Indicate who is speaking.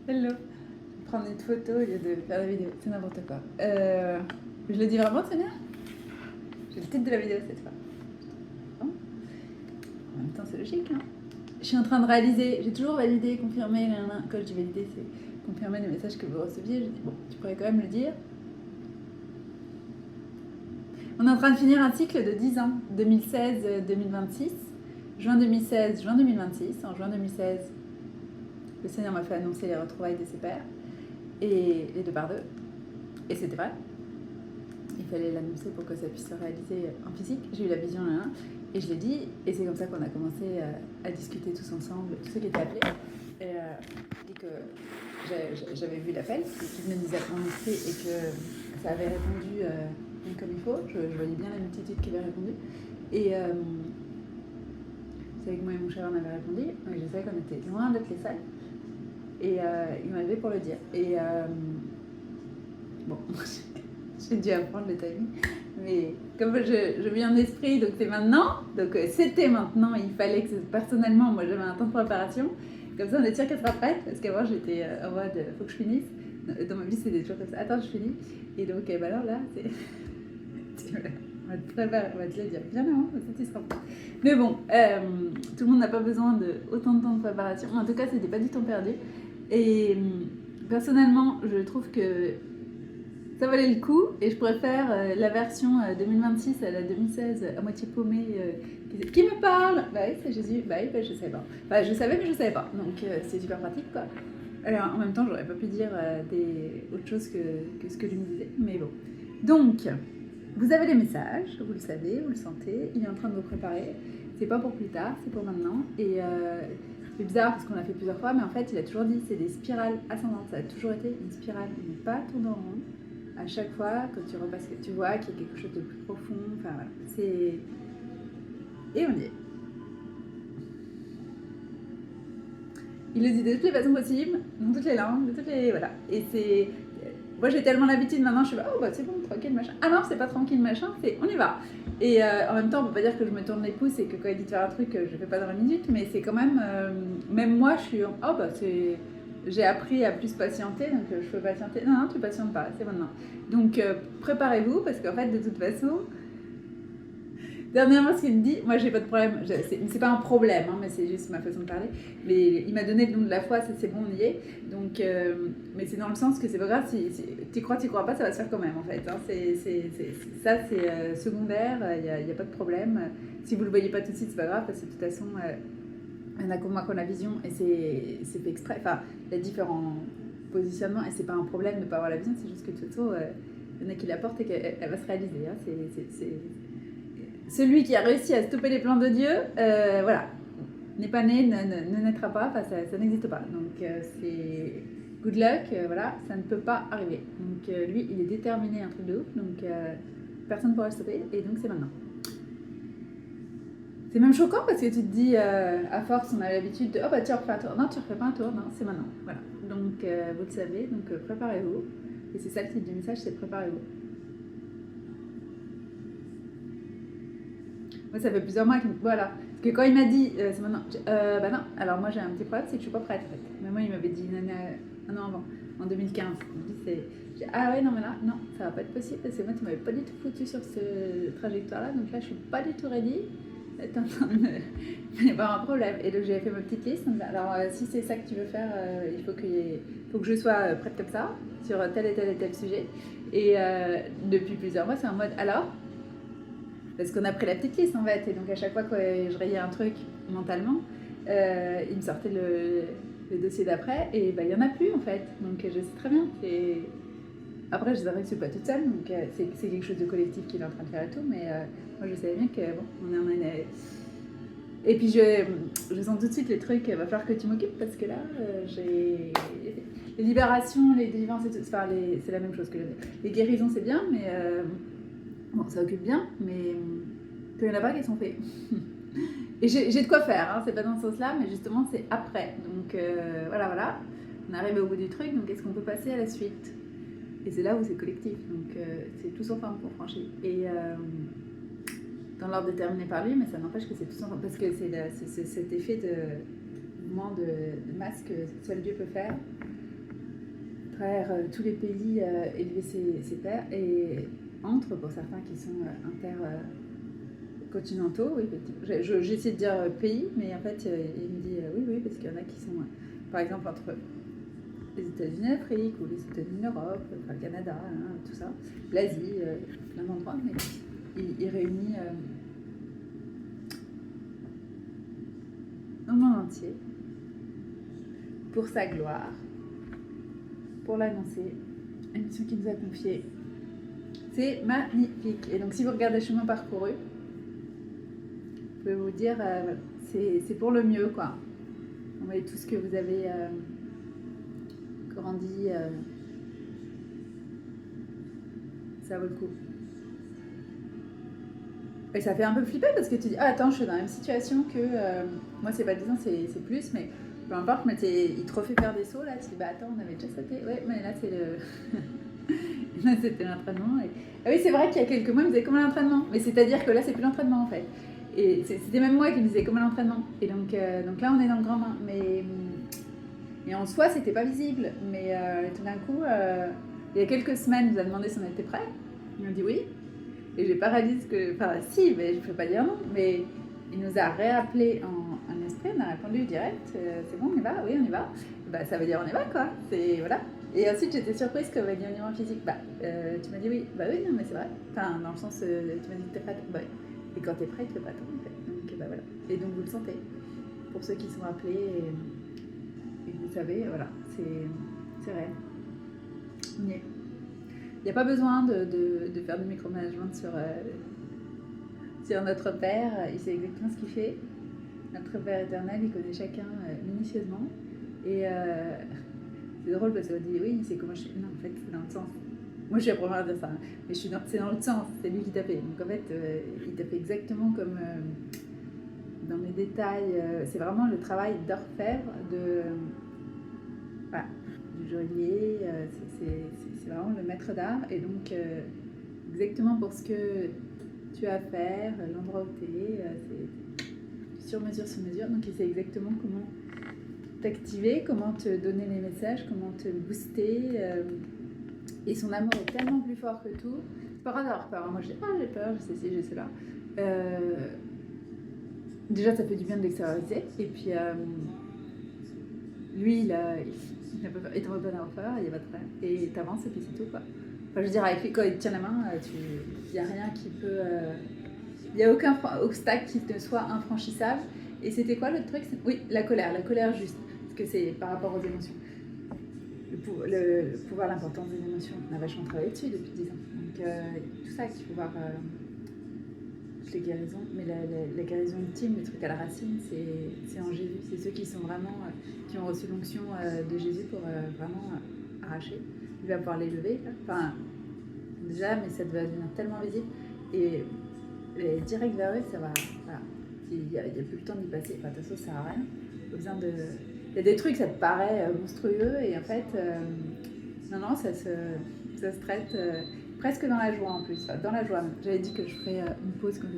Speaker 1: Hello. Prendre une photo au lieu de faire la vidéo, c'est n'importe quoi. Je le dis vraiment, Sonia? J'ai le titre de la vidéo cette fois. Bon. En même temps, c'est logique, hein. Je suis en train de réaliser, j'ai toujours validé, confirmé, quand je dis valider, c'est confirmer les messages que vous receviez. Je dis, bon, tu pourrais quand même le dire. On est en train de finir un cycle de 10 ans, 2016-2026. Juin 2016, juin 2026. En juin 2016, le Seigneur m'a fait annoncer les retrouvailles de ses pères, et les deux par deux. Et c'était vrai. Il fallait l'annoncer pour que ça puisse se réaliser en physique. J'ai eu la vision là, et je l'ai dit, et c'est comme ça qu'on a commencé à discuter tous ensemble, tous ceux qui étaient appelés. Et dit que j'avais vu l'appel qui venait de nous être enregistré et que ça avait répondu comme il faut. Je voyais bien la multitude qui avait répondu. Et c'est avec moi et mon cher on avait répondu. Mais je savais qu'on était loin d'être les seuls. Et il m'a levé pour le dire. Et bon, j'ai dû apprendre le timing. Mais comme je vis en esprit, donc c'est maintenant. Donc c'était maintenant. Il fallait que personnellement, moi j'avais un temps de préparation. Comme ça, on est sûr qu'elle sera prête. Parce qu'avant, j'étais en mode faut que je finisse. Dans ma vie, c'est des choses comme ça. Attends, je finis. Et donc, bah alors là, c'est. On va te préparer, on va te le dire bien avant, comme ça tu seras prête. Mais bon, tout le monde n'a pas besoin de autant de temps de préparation. En tout cas, c'était pas du temps perdu. Et personnellement, je trouve que ça valait le coup et je préfère la version 2026 à la 2016 à moitié paumée qui me parle. Bah oui, c'est Jésus. Bah oui, bah, je savais pas. Bah, je savais, mais je savais pas. Donc c'est super pratique quoi. Alors en même temps, j'aurais pas pu dire autre chose que ce que lui me disait. Mais bon. Donc, vous avez les messages, vous le savez, vous le sentez. Il est en train de vous préparer. C'est pas pour plus tard, c'est pour maintenant. Et c'est bizarre parce qu'on l'a fait plusieurs fois, mais en fait, il a toujours dit c'est des spirales ascendantes. Ça a toujours été une spirale. Il n'est pas tourné en rond. À chaque fois, quand tu repasses, tu vois qu'il y a quelque chose de plus profond. Enfin voilà, c'est. Et on y est. Il le dit de toutes les façons possibles, dans toutes les langues, de toutes les. Voilà. Et c'est. Moi j'ai tellement l'habitude maintenant, je suis là, oh bah c'est bon, tranquille, machin. Ah non, c'est pas tranquille, machin, c'est on y va. Et en même temps, on peut pas dire que je me tourne les pouces et que quand il dit de faire un truc, je fais pas dans la minute, mais c'est quand même. Même moi, je suis. Oh bah c'est. J'ai appris à plus patienter, donc je peux patienter. Non, non, tu patientes pas, c'est maintenant. Donc préparez-vous, parce qu'en fait, de toute façon, dernièrement, ce qu'il me dit, moi j'ai pas de problème, c'est pas un problème, hein, mais c'est juste ma façon de parler. Mais il m'a donné le nom de la foi, c'est bon, on y est. Donc, mais c'est dans le sens que c'est pas grave, si tu crois pas, ça va se faire quand même en fait. Hein. Ça c'est secondaire, il n'y a pas de problème. Si vous le voyez pas tout de suite, c'est pas grave, parce que de toute façon, il y en a comme moi qui ont la vision et c'est fait exprès. Enfin, il y a différents positionnements et c'est pas un problème de ne pas avoir la vision, c'est juste que de toute façon, il y en a qui la portent et qu'elle va se réaliser. Hein. C'est celui qui a réussi à stopper les plans de Dieu, voilà, n'est pas né, ne naîtra pas, enfin, ça n'existe pas. Donc c'est good luck, voilà, ça ne peut pas arriver. Donc lui, il est déterminé, un truc de ouf, donc personne ne pourra le stopper, et donc c'est maintenant. C'est même choquant parce que tu te dis, à force, on a l'habitude de, oh bah tu refais un tour. Non, tu refais pas un tour, non, c'est maintenant. Voilà. Donc vous le savez, donc préparez-vous. Et c'est ça le titre du message, c'est préparez-vous. Moi, ça fait plusieurs mois que. Voilà. Parce que quand il m'a dit, c'est maintenant. Bah non, alors moi j'ai un petit problème, c'est que je suis pas prête en fait. Mais moi, il m'avait dit un an avant, en 2015. Ah ouais, non, mais là, non, ça va pas être possible parce que moi, tu m'avais pas du tout foutu sur cette trajectoire-là. Donc là, je suis pas du tout ready. T'es en train de y avoir un problème. Et donc, j'avais fait ma petite liste. Alors, si c'est ça que tu veux faire, il faut que je sois prête comme ça sur tel et tel sujet. Et depuis plusieurs mois, c'est en mode alors parce qu'on a pris la petite liste en fait, et donc à chaque fois que je rayais un truc mentalement, il me sortait le dossier d'après, et bah, il n'y en a plus en fait. Donc je sais très bien. Après, je ne suis pas toute seule, donc c'est quelque chose de collectif qu'il est en train de faire et tout, mais moi je savais bien que bon, on est en année. Et puis je sens tout de suite les trucs, il va falloir que tu m'occupes parce que là, j'ai. Les libérations, les délivrances, enfin, c'est la même chose que les guérisons, c'est bien, mais. Bon, ça occupe bien, mais qu'il n'y en a pas qui sont faits. Et j'ai de quoi faire, hein, c'est pas dans ce sens-là, mais justement, c'est après. Donc voilà. On arrive au bout du truc, donc est-ce qu'on peut passer à la suite? Et c'est là où c'est collectif, donc c'est tous ensemble qu'on franchit. Et dans l'ordre déterminé par lui, mais ça n'empêche que c'est tous ensemble, parce que c'est cet effet de mouvement de masse que seul Dieu peut faire. travers tous les pays élever ses pères et entre, pour certains qui sont intercontinentaux, oui, j'essaie de dire pays, mais en fait il me dit oui, parce qu'il y en a qui sont, par exemple, entre les États-Unis d'Afrique ou les États-Unis d'Europe, enfin, le Canada, hein, tout ça, l'Asie, plein d'endroits, mais il réunit le monde entier pour sa gloire, pour l'annoncer, une mission qu'il nous a confiée. C'est magnifique. Et donc si vous regardez le chemin parcouru, je peux vous dire, c'est pour le mieux, quoi. Vous voyez tout ce que vous avez grandi, ça vaut le coup. Et ça fait un peu flipper parce que tu dis, ah attends, je suis dans la même situation que, moi c'est pas 10 ans, c'est plus, mais peu importe, mais il te refait faire des sauts, là, tu dis, bah attends, on avait déjà sauté, ouais, mais là c'est le... là c'était l'entraînement. Et... Ah oui, c'est vrai qu'il y a quelques mois, il me disait comment l'entraînement, mais c'est-à-dire que là c'est plus l'entraînement en fait. Et c'était même moi qui me disais comment l'entraînement. Et donc là on est dans le grand bain, mais... Et en soi, c'était pas visible, mais tout d'un coup, il y a quelques semaines, il nous a demandé si on était prêts. Il m'a dit oui. Et j'ai pas réalisé que... Enfin, si, mais je peux pas dire non. Mais il nous a réappelé en esprit, on a répondu direct. C'est bon, on y va? Oui, on y va. Bah, ça veut dire on y va, quoi. C'est... Voilà. Et ensuite, j'étais surprise qu'on va dire en physique. Bah, tu m'as dit oui. Bah oui, non, mais c'est vrai. Enfin, dans le sens, tu m'as dit que t'es prête. Bah, et quand t'es prête, tu fais pas tant, en fait. Donc, bah voilà. Et donc, vous le sentez. Pour ceux qui sont appelés... Et vous savez, voilà, c'est vrai. Il n'y a pas besoin de faire du micromanagement sur notre Père. Il sait exactement ce qu'il fait. Notre Père éternel, il connaît chacun minutieusement. Et c'est drôle parce qu'on dit, oui, il sait comment je suis. Non, en fait, c'est dans le sens. Moi, je suis la première à dire ça, hein, mais c'est dans le sens. C'est lui qui t'a fait. Donc, en fait, il t'a fait exactement comme... dans les détails, c'est vraiment le travail d'orfèvre, voilà, du joaillier, c'est vraiment le maître d'art. Et donc, exactement pour ce que tu as à faire, l'endroit où tu es, c'est sur mesure. Donc, il sait exactement comment t'activer, comment te donner les messages, comment te booster. Et son amour est tellement plus fort que tout. C'est pas grave d'avoir peur. Moi, je dis, j'ai peur, j'ai ceci, j'ai cela. Déjà, ça fait du bien de l'extérioriser. Et puis, lui, il t'en veut pas d'avoir peur, il n'y a pas de problème. Et t'avances et puis c'est tout, quoi. Enfin, je veux dire, avec lui, quand il te tient la main, il n'y a rien qui peut... Il n'y a aucun obstacle qui te soit infranchissable. Et c'était quoi l'autre truc? Oui, la colère juste. Parce que c'est par rapport aux émotions. Le pouvoir, l'importance des émotions. On a vachement travaillé dessus depuis 10 ans. Donc, tout ça, qu'il faut voir... les guérisons, mais la guérison ultime, le truc à la racine, c'est en Jésus. C'est ceux qui sont vraiment, qui ont reçu l'onction de Jésus pour vraiment arracher. Il va pouvoir les lever, là. Enfin, déjà, mais ça va devenir tellement visible. Et direct vers eux, ça va, voilà. Il n'y a plus le temps d'y passer. Enfin, de toute façon, ça sert à rien. Il y a des trucs, ça te paraît monstrueux, et en fait, non, ça se traite presque dans la joie en plus. Enfin, dans la joie. J'avais dit que je ferais une pause quand